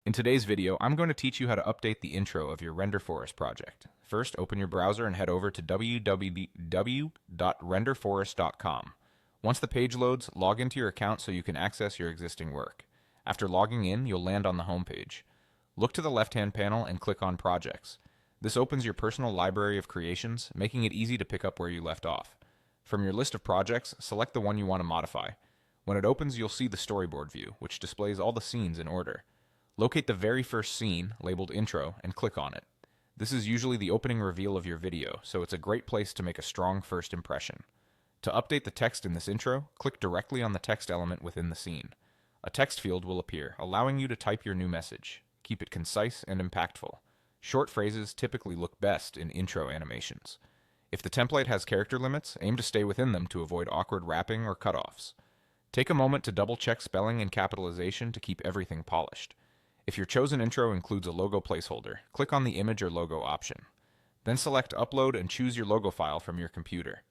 In today's video, I'm going to teach you how to update the intro of your Renderforest project. First, open your browser and head over to www.renderforest.com. Once the page loads, log into your account so you can access your existing work. After logging in, you'll land on the home page. Look to the left-hand panel and click on Projects. This opens your personal library of creations, making it easy to pick up where you left off. From your list of projects, select the one you want to modify. When it opens, you'll see the storyboard view, which displays all the scenes in order. Locate the very first scene, labeled Intro, and click on it. This is usually the opening reveal of your video, so it's a great place to make a strong first impression. To update the text in this intro, click directly on the text element within the scene. A text field will appear, allowing you to type your new message. Keep it concise and impactful. Short phrases typically look best in intro animations. If the template has character limits, aim to stay within them to avoid awkward wrapping or cutoffs. Take a moment to double-check spelling and capitalization to keep everything polished. If your chosen intro includes a logo placeholder, click on the image or logo option. Then select Upload and choose your logo file from your computer.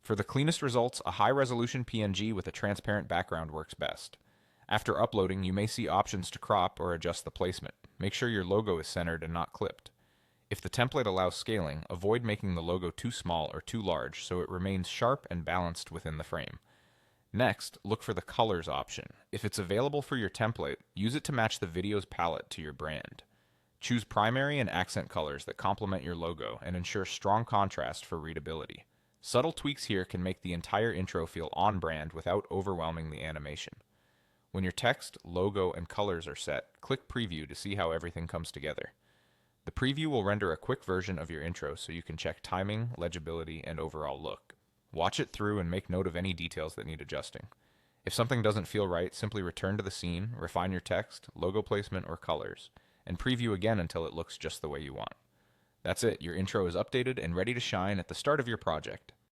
For the cleanest results, a high-resolution PNG with a transparent background works best. After uploading, you may see options to crop or adjust the placement. Make sure your logo is centered and not clipped. If the template allows scaling, avoid making the logo too small or too large so it remains sharp and balanced within the frame. Next, look for the Colors option. If it's available for your template, use it to match the video's palette to your brand. Choose primary and accent colors that complement your logo and ensure strong contrast for readability. Subtle tweaks here can make the entire intro feel on-brand without overwhelming the animation. When your text, logo, and colors are set, click Preview to see how everything comes together. The preview will render a quick version of your intro so you can check timing, legibility, and overall look. Watch it through and make note of any details that need adjusting. If something doesn't feel right, simply return to the scene, refine your text, logo placement, or colors, and preview again until it looks just the way you want. That's it, your intro is updated and ready to shine at the start of your project.